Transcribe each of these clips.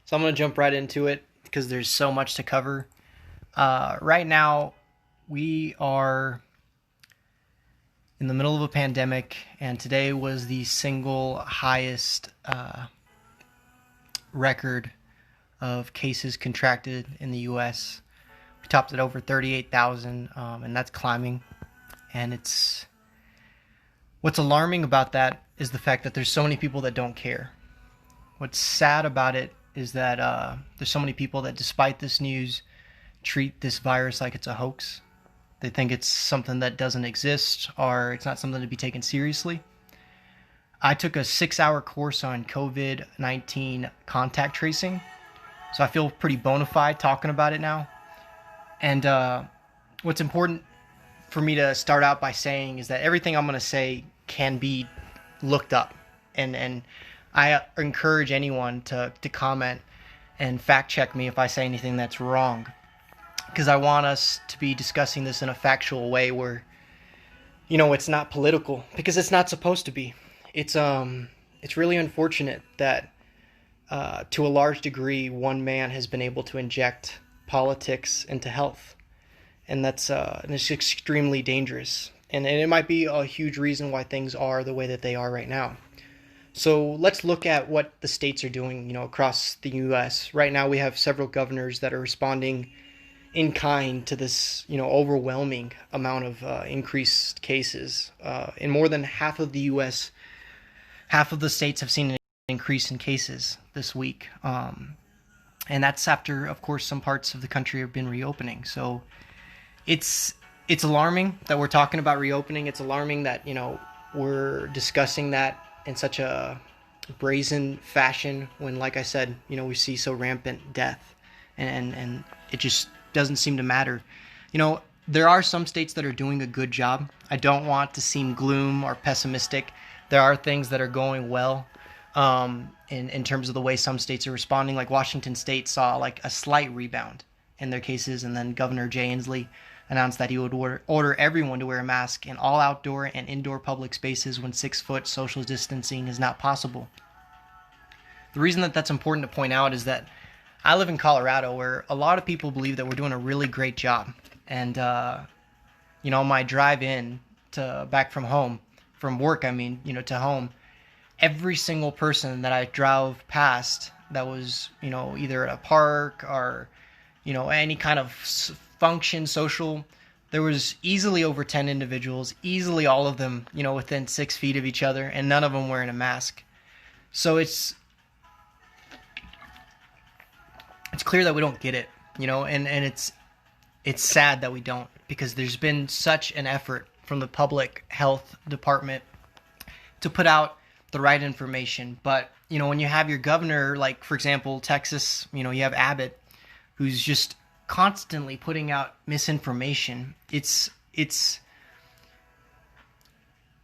So I'm going to jump right into it because there's so much to cover. Right now, we are in the middle of a pandemic, and today was the single highest record of cases contracted in the U.S. We topped at over 38,000, and that's climbing. And what's alarming about that is the fact that there's so many people that don't care. What's sad about it is that there's so many people that, despite this news, treat this virus like it's a hoax. They think it's something that doesn't exist, or it's not something to be taken seriously. I took a 6-hour course on COVID-19 contact tracing, so I feel pretty bona fide talking about it now. And what's important for me to start out by saying is that everything I'm going to say can be looked up, and I encourage anyone to comment and fact check me if I say anything that's wrong, because I want us to be discussing this in a factual way where, it's not political, because it's not supposed to be. It's really unfortunate that to a large degree one man has been able to inject politics into health, and it's extremely dangerous, and it might be a huge reason why things are the way that they are right now. So let's look at what the states are doing, across the U.S. Right now we have several governors that are responding in kind to this, overwhelming amount of increased cases. In more than half of the U.S., half of the states have seen an increase in cases this week. And that's after, of course, some parts of the country have been reopening. So it's alarming that we're talking about reopening. It's alarming that, we're discussing that in such a brazen fashion when, like I said, we see so rampant death, and it just doesn't seem to matter. There are some states that are doing a good job. I don't want to seem gloom or pessimistic. There are things that are going well in terms of the way some states are responding. Like Washington State saw like a slight rebound in their cases, and then Governor Jay Inslee announced that he would order everyone to wear a mask in all outdoor and indoor public spaces when 6-foot social distancing is not possible. The reason that that's important to point out is that I live in Colorado, where a lot of people believe that we're doing a really great job. And, my drive in to back from work, to home, every single person that I drove past that was, either at a park or, any kind of function, social, there was easily over 10 individuals, easily all of them, within 6 feet of each other, and none of them wearing a mask. So it's clear that we don't get it, and it's sad that we don't, because there's been such an effort from the public health department to put out the right information. But, when you have your governor, like, for example, Texas, you have Abbott, who's just constantly putting out misinformation. It's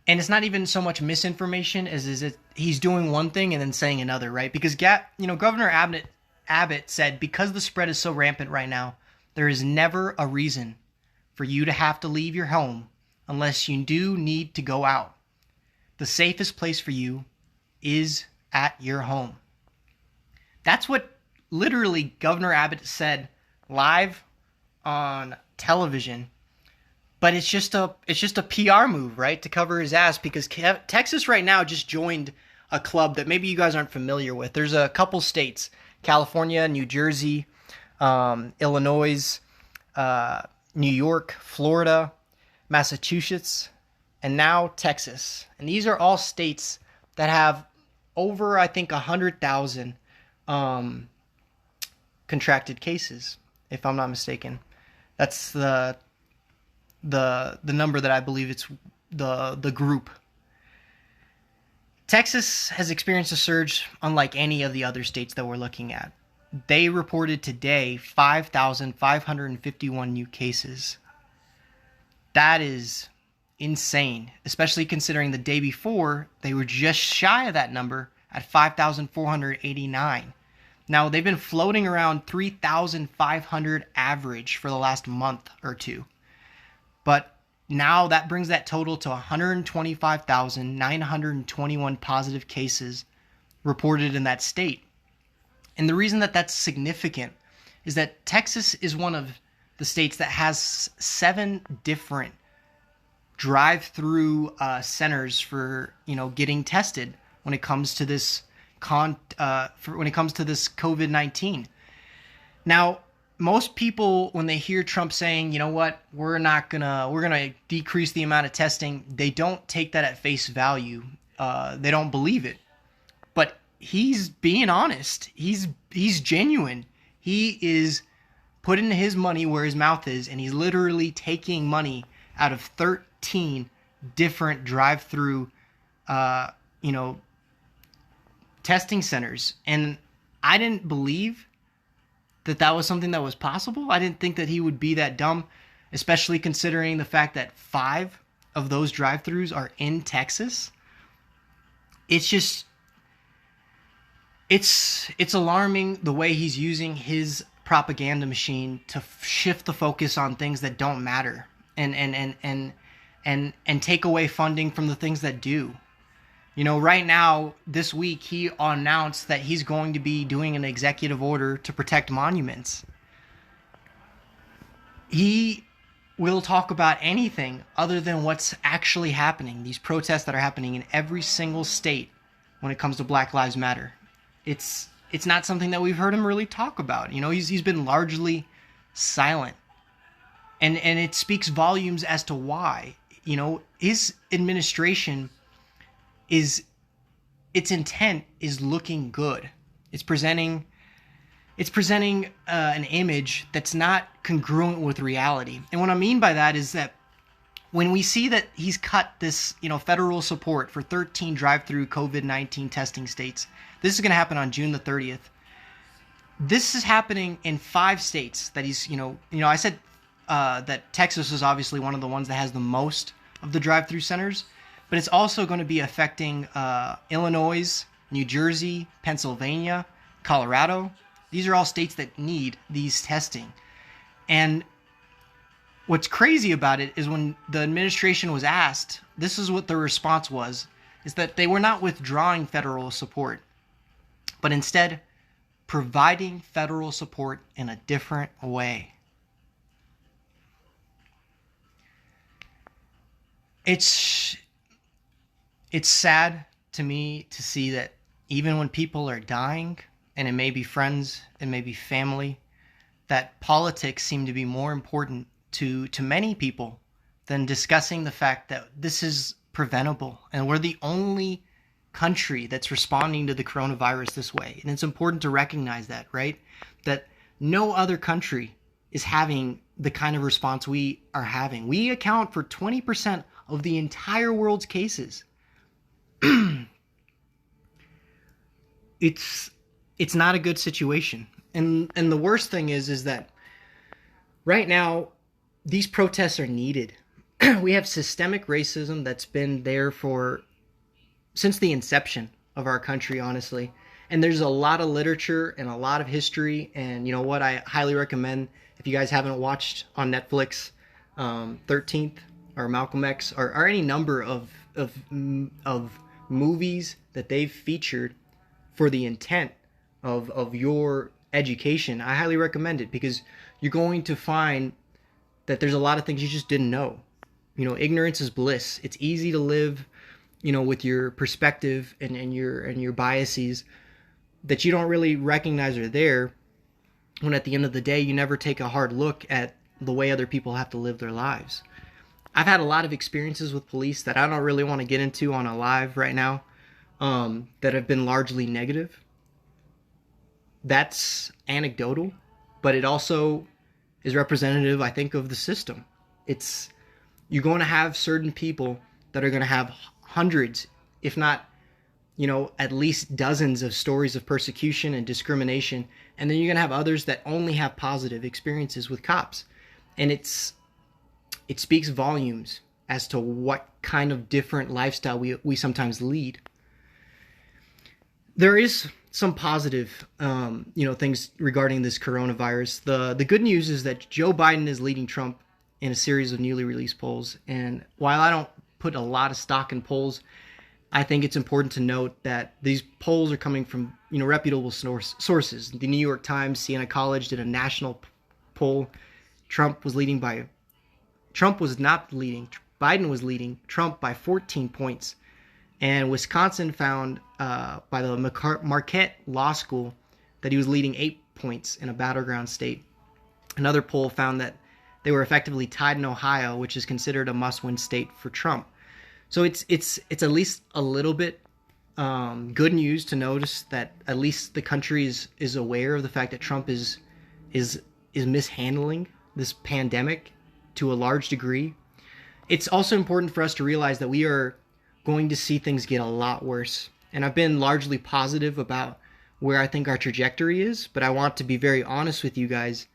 not even so much misinformation as he's doing one thing and then saying another, right? Because Governor Abbott said, because the spread is so rampant right now, there is never a reason for you to have to leave your home unless you do need to go out. The safest place for you is at your home. That's what literally Governor Abbott said live on television. But it's just a PR move, right, to cover his ass, because Texas right now just joined a club that maybe you guys aren't familiar with. There's a couple states, California, New Jersey, Illinois, New York, Florida, Massachusetts, and now Texas. And these are all states that have over, I think, 100,000 contracted cases, if I'm not mistaken. That's the number that I believe it's the group. Texas has experienced a surge unlike any of the other states that we're looking at. They reported today 5,551 new cases. That is insane, especially considering the day before they were just shy of that number at 5,489. Now, they've been floating around 3,500 average for the last month or two. But now that brings that total to 125,921 positive cases reported in that state. And the reason that that's significant is that Texas is one of the states that has 7 different drive-through centers for getting tested when it comes to this when it comes to this COVID-19. Now, most people, when they hear Trump saying, you know what, we're gonna decrease the amount of testing, they don't take that at face value. They don't believe it. But he's being honest. He's genuine. He is putting his money where his mouth is, and he's literally taking money out of 13 different drive-through, testing centers. And I didn't believe that was something that was possible. I didn't think that he would be that dumb, especially considering the fact that 5 of those drive-throughs are in Texas. It's just, it's alarming the way he's using his propaganda machine to shift the focus on things that don't matter and take away funding from the things that do. Right now, this week, he announced that he's going to be doing an executive order to protect monuments. He will talk about anything other than what's actually happening, these protests that are happening in every single state when it comes to Black Lives Matter. It's not something that we've heard him really talk about. He's been largely silent. And it speaks volumes as to why. His administration its intent is looking good. It's presenting an image that's not congruent with reality. And what I mean by that is that when we see that he's cut this, federal support for 13 drive-through COVID-19 testing states, this is going to happen on June the 30th. This is happening in 5 states that he's, I said that Texas is obviously one of the ones that has the most of the drive-through centers. But it's also going to be affecting Illinois, New Jersey, Pennsylvania, Colorado. These are all states that need these testing. And what's crazy about it is when the administration was asked, this is what the response was, is that they were not withdrawing federal support, but instead providing federal support in a different way. It's sad to me to see that even when people are dying, and it may be friends, it may be family, that politics seem to be more important to many people than discussing the fact that this is preventable. And we're the only country that's responding to the coronavirus this way. And it's important to recognize that, right? That no other country is having the kind of response we are having. We account for 20% of the entire world's cases. It's not a good situation. And the worst thing is that right now these protests are needed. We have systemic racism that's been there since the inception of our country, honestly. And there's a lot of literature and a lot of history, and what I highly recommend, if you guys haven't watched on Netflix, 13th or Malcolm X or any number of movies that they've featured for the intent of your education, I highly recommend it, because you're going to find that there's a lot of things you just didn't know. Ignorance is bliss. It's easy to live, with your perspective and your biases that you don't really recognize are there, when at the end of the day you never take a hard look at the way other people have to live their lives. I've had a lot of experiences with police that I don't really want to get into on a live right now, that have been largely negative. That's anecdotal, but it also is representative, I think, of the system. You're going to have certain people that are going to have hundreds, if not, at least dozens of stories of persecution and discrimination. And then you're going to have others that only have positive experiences with cops. And it speaks volumes as to what kind of different lifestyle we sometimes lead. There is some positive, things regarding this coronavirus. The good news is that Joe Biden is leading Trump in a series of newly released polls. And while I don't put a lot of stock in polls, I think it's important to note that these polls are coming from reputable sources. The New York Times, Siena College did a national poll. Trump was not leading. Biden was leading Trump by 14 points. And Wisconsin found by the Marquette Law School that he was leading 8 points in a battleground state. Another poll found that they were effectively tied in Ohio, which is considered a must-win state for Trump. So it's at least a little bit good news to notice that at least the country is aware of the fact that Trump is mishandling this pandemic to a large degree. It's also important for us to realize that we are going to see things get a lot worse. And I've been largely positive about where I think our trajectory is, but I want to be very honest with you guys.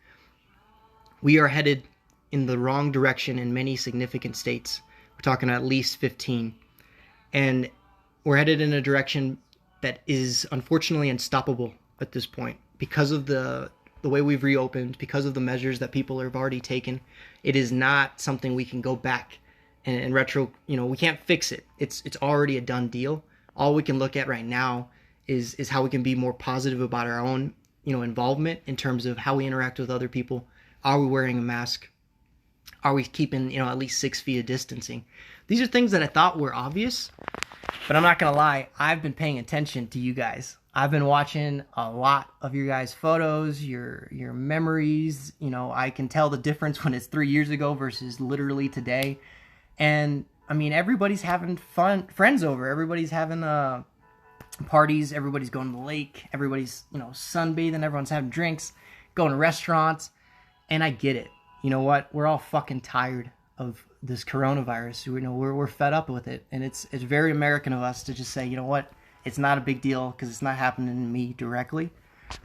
We are headed in the wrong direction in many significant states. We're talking at least 15. And we're headed in a direction that is unfortunately unstoppable at this point because of the way we've reopened, because of the measures that people have already taken. It is not something we can go back and retro, we can't fix it. It's already a done deal. All we can look at right now is how we can be more positive about our own, involvement in terms of how we interact with other people. Are we wearing a mask? Are we keeping, at least 6 feet of distancing? These are things that I thought were obvious, but I'm not going to lie. I've been paying attention to you guys. I've been watching a lot of your guys' photos, your memories. I can tell the difference when it's 3 years ago versus literally today. And I mean, everybody's having fun, friends over. Everybody's having parties. Everybody's going to the lake. Everybody's, sunbathing. Everyone's having drinks, going to restaurants. And I get it. You know what? We're all fucking tired of this coronavirus. We're fed up with it. And it's very American of us to just say, you know what? It's not a big deal because it's not happening to me directly.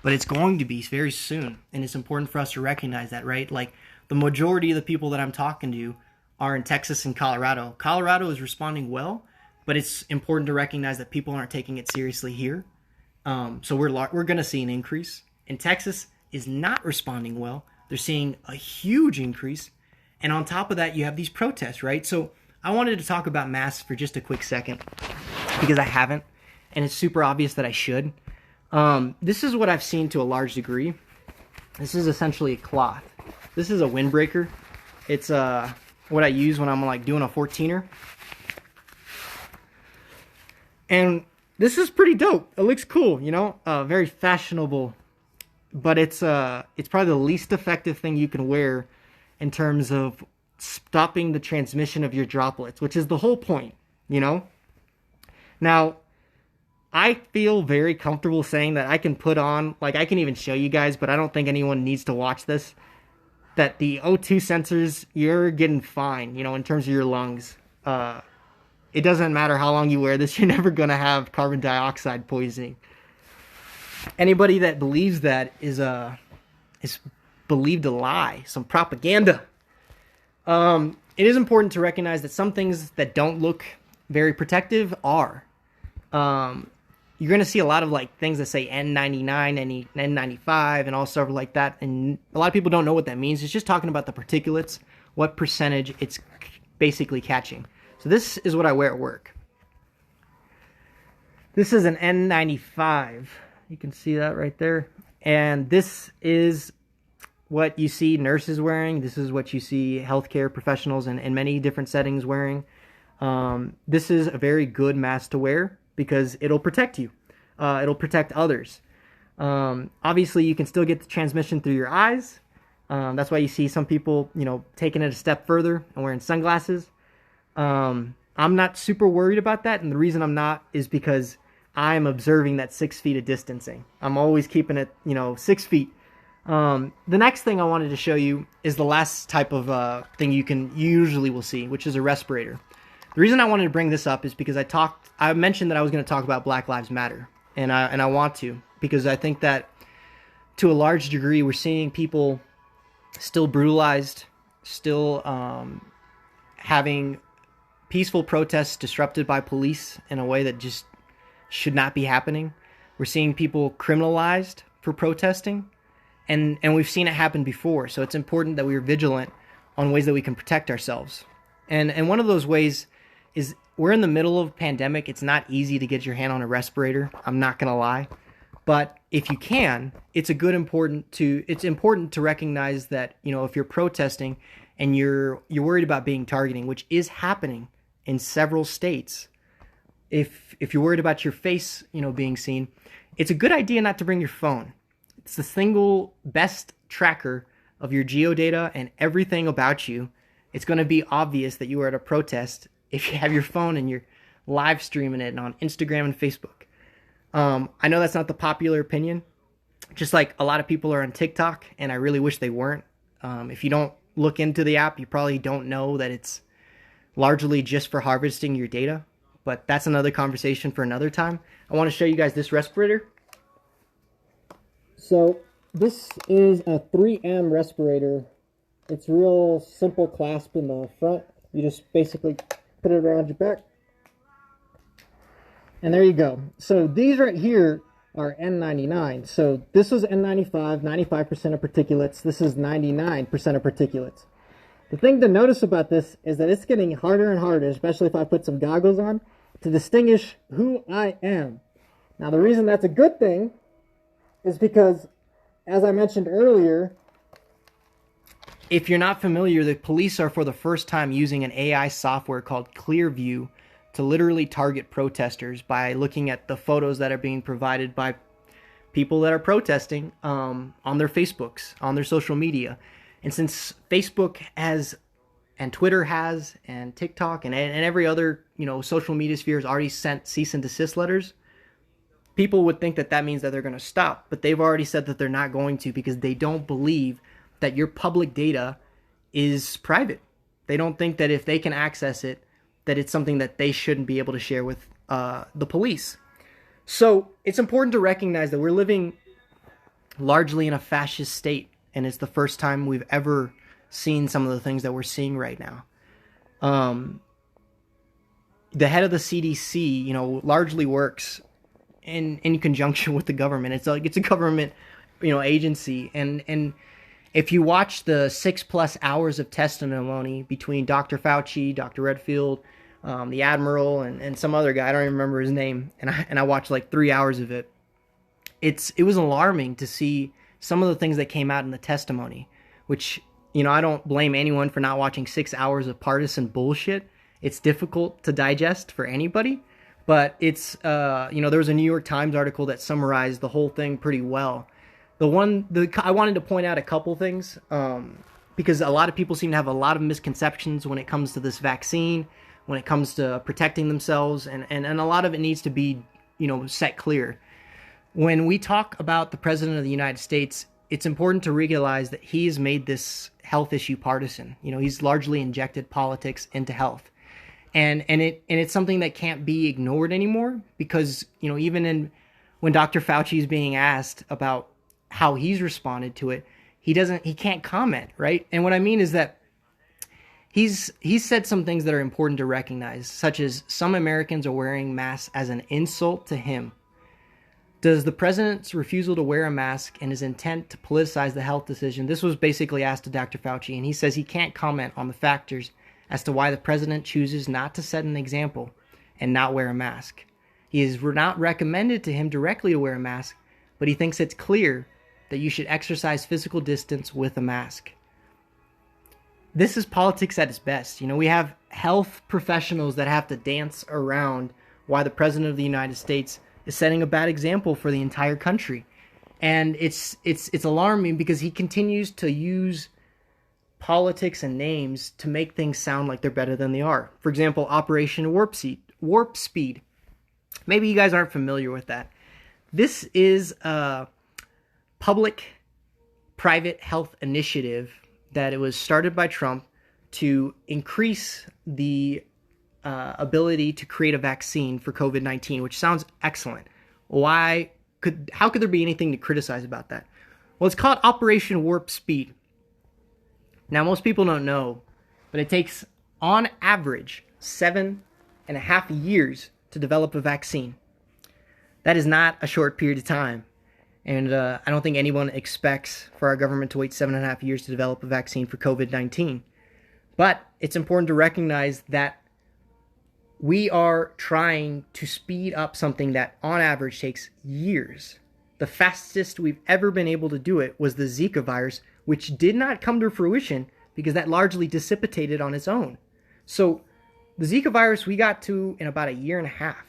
But it's going to be very soon. And it's important for us to recognize that, right? Like, the majority of the people that I'm talking to are in Texas and Colorado. Colorado is responding well, but it's important to recognize that people aren't taking it seriously here. So we're going to see an increase. And Texas is not responding well. They're seeing a huge increase. And on top of that, you have these protests, right? So I wanted to talk about masks for just a quick second because I haven't. And it's super obvious that I should. This is what I've seen to a large degree. This is essentially a cloth. This is a windbreaker. It's what I use when I'm doing a 14er. And this is pretty dope. It looks cool, very fashionable. But it's probably the least effective thing you can wear in terms of stopping the transmission of your droplets, which is the whole point, Now, I feel very comfortable saying that I can put on, I can even show you guys, but I don't think anyone needs to watch this, that the O2 sensors, you're getting fine, in terms of your lungs. It doesn't matter how long you wear this, you're never going to have carbon dioxide poisoning. Anybody that believes that is believed a lie, some propaganda. It is important to recognize that some things that don't look very protective are. You're going to see a lot of things that say N99, N95, and all stuff like that. And a lot of people don't know what that means. It's just talking about the particulates, what percentage it's basically catching. So this is what I wear at work. This is an N95. You can see that right there. And this is what you see nurses wearing. This is what you see healthcare professionals in many different settings wearing. This is a very good mask to wear because it'll protect you. It'll protect others. Obviously, you can still get the transmission through your eyes. That's why you see some people, taking it a step further and wearing sunglasses. I'm not super worried about that. And the reason I'm not is because I'm observing that 6 feet of distancing. I'm always keeping it, 6 feet. The next thing I wanted to show you is the last type of thing you usually will see, which is a respirator. The reason I wanted to bring this up is because I mentioned that I was going to talk about Black Lives Matter, and I want to, because I think that to a large degree we're seeing people still brutalized, still having peaceful protests disrupted by police in a way that just should not be happening. We're seeing people criminalized for protesting, and we've seen it happen before. So it's important that we are vigilant on ways that we can protect ourselves. And one of those ways is we're in the middle of a pandemic. It's not easy to get your hand on a respirator. I'm not going to lie. But if you can, it's important to recognize that, if you're protesting and you're worried about being targeting, which is happening in several states, if you're worried about your face, being seen, it's a good idea not to bring your phone. It's the single best tracker of your geodata and everything about you. It's going to be obvious that you are at a protest if you have your phone and you're live streaming it on Instagram and Facebook. I know that's not the popular opinion, just like a lot of people are on TikTok, and I really wish they weren't. If you don't look into the app, you probably don't know that it's largely just for harvesting your data, but that's another conversation for another time. I want to show you guys this respirator. So this is a 3M respirator. It's real simple clasp in the front. You just basically put it around your back. And there you go. So these right here are N99. So this was N95, 95% of particulates. This is 99% of particulates. The thing to notice about this is that it's getting harder and harder, especially if I put some goggles on, to distinguish who I am. Now the reason that's a good thing is because, as I mentioned earlier, if you're not familiar, the police are for the first time using an AI software called Clearview to literally target protesters by looking at the photos that are being provided by people that are protesting on their Facebooks, on their social media. And since Facebook has, and Twitter has, and TikTok, and every other social media sphere has already sent cease and desist letters, people would think that that means that they're going to stop. But they've already said that they're not going to, because they don't believe that your public data is private. They don't think that if they can access it, that it's something that they shouldn't be able to share with the police. So it's important to recognize that we're living largely in a fascist state, and it's the first time we've ever seen some of the things that we're seeing right now. The head of the CDC, largely works in conjunction with the government. It's a government, agency, and if you watch the 6+ hours of testimony between Dr. Fauci, Dr. Redfield, the Admiral, and some other guy, I don't even remember his name, and I watched like 3 hours of it. It was alarming to see some of the things that came out in the testimony, which, I don't blame anyone for not watching 6 hours of partisan bullshit. It's difficult to digest for anybody, but it's, there was a New York Times article that summarized the whole thing pretty well. I wanted to point out a couple things, because a lot of people seem to have a lot of misconceptions when it comes to this vaccine, when it comes to protecting themselves, and a lot of it needs to be, set clear. When we talk about the President of the United States, it's important to realize that he's made this health issue partisan. He's largely injected politics into health. And it's something that can't be ignored anymore, because, even when Dr. Fauci is being asked about how he's responded to it, he can't comment, right? And what I mean is that he's said some things that are important to recognize, such as some Americans are wearing masks as an insult to him. Does the president's refusal to wear a mask and his intent to politicize the health decision? This was basically asked to Dr. Fauci, and he says he can't comment on the factors as to why the president chooses not to set an example and not wear a mask. He is not recommended to him directly to wear a mask, but he thinks it's clear that you should exercise physical distance with a mask. This is politics at its best. We have health professionals that have to dance around why the president of the United States is setting a bad example for the entire country. And it's alarming, because he continues to use politics and names to make things sound like they're better than they are. For example, Operation Warp Speed. Maybe you guys aren't familiar with that. This is a public-private health initiative that it was started by Trump to increase the ability to create a vaccine for COVID-19, which sounds excellent. How could there be anything to criticize about that? Well, it's called Operation Warp Speed. Now, most people don't know, but it takes, on average, 7.5 years to develop a vaccine. That is not a short period of time. And I don't think anyone expects for our government to wait 7.5 years to develop a vaccine for COVID-19. But it's important to recognize that we are trying to speed up something that on average takes years. The fastest we've ever been able to do it was the Zika virus, which did not come to fruition because that largely dissipated on its own. So the Zika virus we got to in about a year and a half.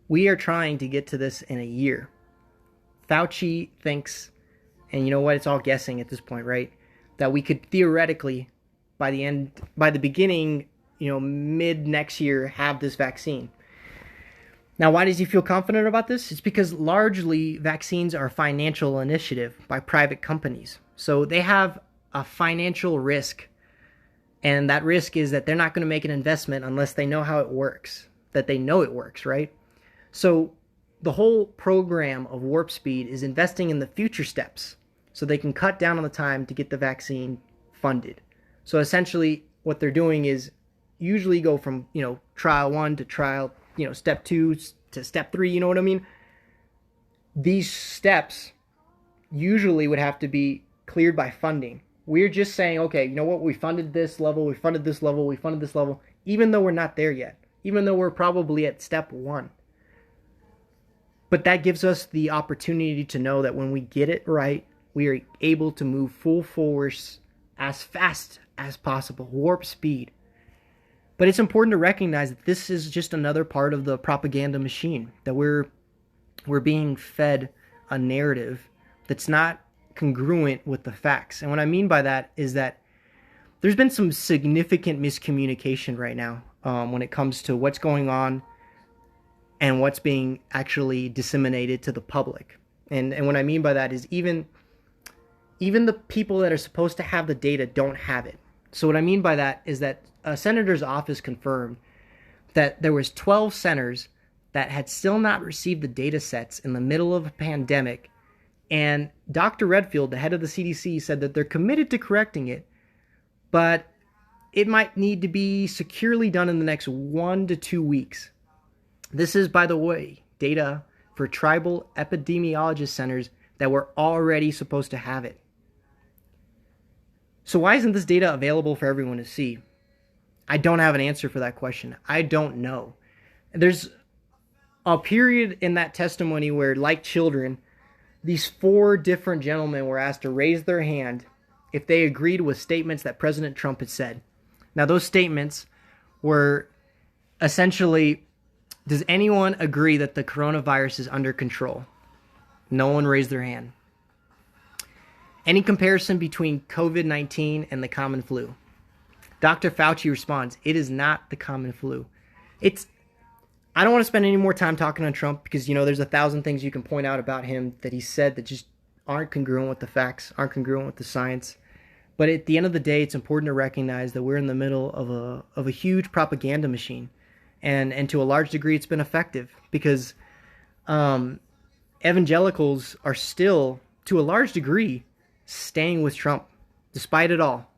We are trying to get to this in a year. Fauci thinks, and you know what, it's all guessing at this point, right? That we could theoretically, by the beginning, mid next year, have this vaccine. Now, why does he feel confident about this? It's because largely vaccines are a financial initiative by private companies. So they have a financial risk. And that risk is that they're not going to make an investment unless they know how it works, that they know it works, right? So the whole program of Warp Speed is investing in the future steps so they can cut down on the time to get the vaccine funded. So essentially what they're doing is usually go from, trial 1 to trial, step 2 to step 3, you know what I mean? These steps usually would have to be cleared by funding. We're just saying, okay, you know what? We funded this level, we funded this level, we funded this level, even though we're not there yet, even though we're probably at step 1. But that gives us the opportunity to know that when we get it right, we are able to move full force as fast as possible, warp speed. But it's important to recognize that this is just another part of the propaganda machine, that we're being fed a narrative that's not congruent with the facts. And what I mean by that is that there's been some significant miscommunication right now when it comes to what's going on and what's being actually disseminated to the public. And what I mean by that is even the people that are supposed to have the data don't have it. So what I mean by that is that a senator's office confirmed that there was 12 centers that had still not received the data sets in the middle of a pandemic. And Dr. Redfield, the head of the CDC, said that they're committed to correcting it, but it might need to be securely done in the next 1 to 2 weeks. This is, by the way, data for tribal epidemiologist centers that were already supposed to have it. So why isn't this data available for everyone to see? I don't have an answer for that question. I don't know. There's a period in that testimony where, like children, these 4 different gentlemen were asked to raise their hand if they agreed with statements that President Trump had said. Now, those statements were essentially, does anyone agree that the coronavirus is under control? No one raised their hand. Any comparison between COVID-19 and the common flu? Dr. Fauci responds, it is not the common flu. I don't want to spend any more time talking on Trump because, there's 1,000 things you can point out about him that he said that just aren't congruent with the facts, aren't congruent with the science. But at the end of the day, it's important to recognize that we're in the middle of a huge propaganda machine. And to a large degree, it's been effective because evangelicals are still, to a large degree, staying with Trump, despite it all.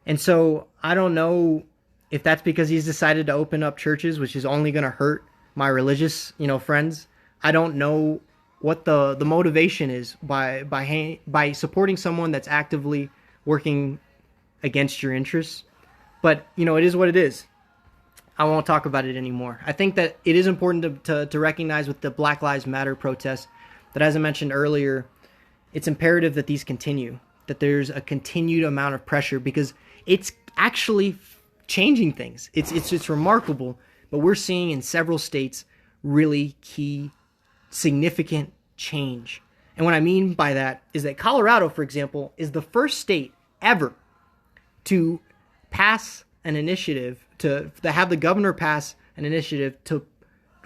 And so I don't know if that's because he's decided to open up churches, which is only going to hurt my religious, friends. I don't know what the motivation is by supporting someone that's actively working against your interests. But, it is what it is. I won't talk about it anymore. I think that it is important to recognize with the Black Lives Matter protests that, as I mentioned earlier, it's imperative that these continue, that there's a continued amount of pressure because it's actually changing things. It's remarkable, but we're seeing in several states really key, significant change. And what I mean by that is that Colorado, for example, is the first state ever to pass an initiative, to have the governor pass an initiative to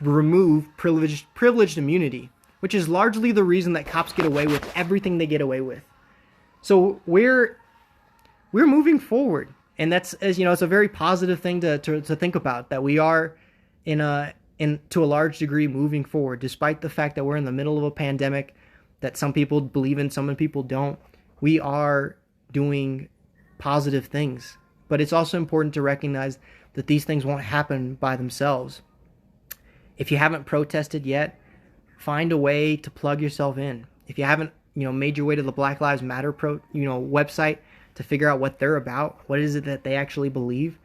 remove privileged immunity, which is largely the reason that cops get away with everything they get away with. So we're moving forward. And that's, as it's a very positive thing to think about, that we are to a large degree moving forward, despite the fact that we're in the middle of a pandemic that some people believe in, some people don't. We are doing positive things. But it's also important to recognize that these things won't happen by themselves. If you haven't protested yet, find a way to plug yourself in. If you haven't, made your way to the Black Lives Matter website to figure out what they're about, what is it that they actually believe,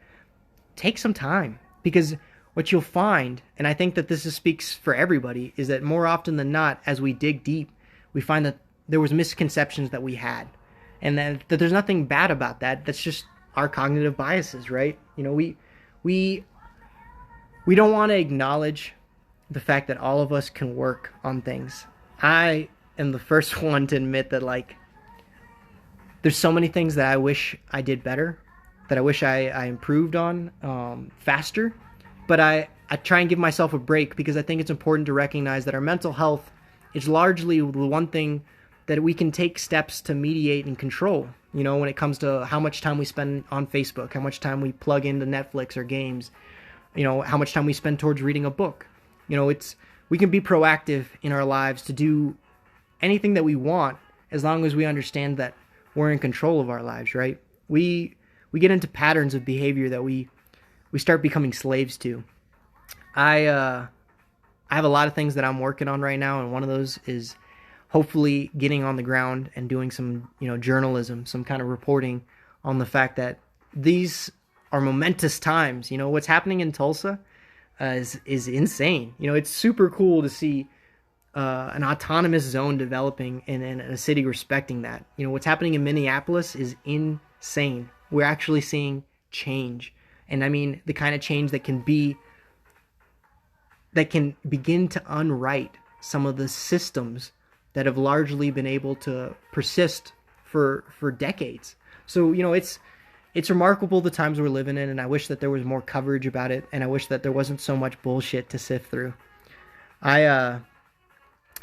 take some time, because what you'll find, and I think that speaks for everybody, is that more often than not, as we dig deep, we find that there was misconceptions that we had, and that there's nothing bad about that. That's just our cognitive biases, right? You know, we don't want to acknowledge the fact that all of us can work on things. I am the first one to admit that, like, there's so many things that I wish I did better, that I wish I improved on faster. But I try and give myself a break, because I think it's important to recognize that our mental health is largely the one thing that we can take steps to mediate and control. You know, when it comes to how much time we spend on Facebook, how much time we plug into Netflix or games, you know, how much time we spend towards reading a book. You know, we can be proactive in our lives to do anything that we want, as long as we understand that we're in control of our lives, right? We get into patterns of behavior that we start becoming slaves to. I have a lot of things that I'm working on right now, and one of those is hopefully getting on the ground and doing some, you know, journalism, some kind of reporting on the fact that these are momentous times. You know, what's happening in Tulsa is insane. You know, it's super cool to see an autonomous zone developing in a city respecting that. You know, what's happening in Minneapolis is insane. We're actually seeing change. And I mean, the kind of change that can begin to unwrite some of the systems that have largely been able to persist for decades. So, you know, it's remarkable the times we're living in, and I wish that there was more coverage about it, and I wish that there wasn't so much bullshit to sift through. I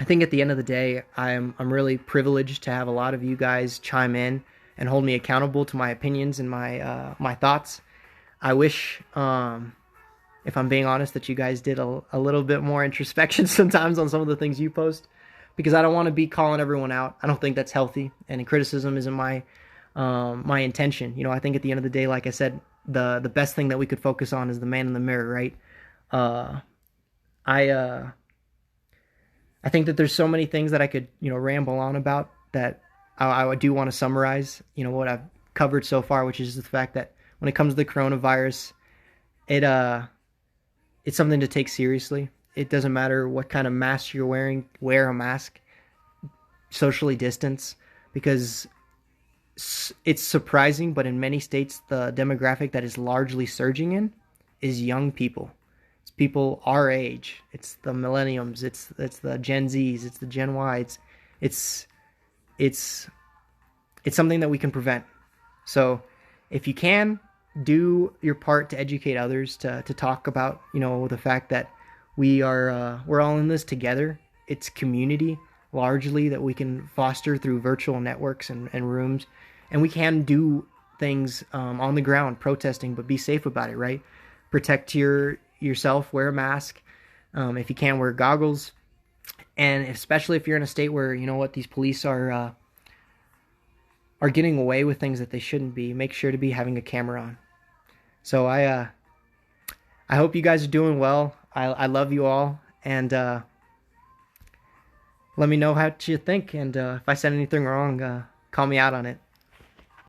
think at the end of the day, I'm really privileged to have a lot of you guys chime in and hold me accountable to my opinions and my thoughts. I wish, if I'm being honest, that you guys did a little bit more introspection sometimes on some of the things you post, because I don't want to be calling everyone out. I don't think that's healthy, and criticism isn't my intention. You know, I think at the end of the day, like I said, the best thing that we could focus on is the man in the mirror, right? I think that there's so many things that I could, you know, ramble on about, that I do want to summarize, you know, what I've covered so far, which is the fact that when it comes to the coronavirus, it's something to take seriously. It doesn't matter what kind of mask you're wearing. Wear a mask. Socially distance, because it's surprising, but in many states, the demographic that is largely surging in is young people. It's people our age. It's the millenniums. It's the Gen Zs. It's the Gen Y. It's something that we can prevent. So if you can, do your part to educate others, to talk about, you know, the fact that we're all in this together. It's community largely that we can foster through virtual networks and rooms, and we can do things on the ground protesting, but be safe about it, right? Protect yourself, wear a mask, if you can, wear goggles, and especially if you're in a state where, you know what, these police are getting away with things that they shouldn't be, make sure to be having a camera on. So I hope you guys are doing well. I love you all, and let me know how you think, and if I said anything wrong, call me out on it.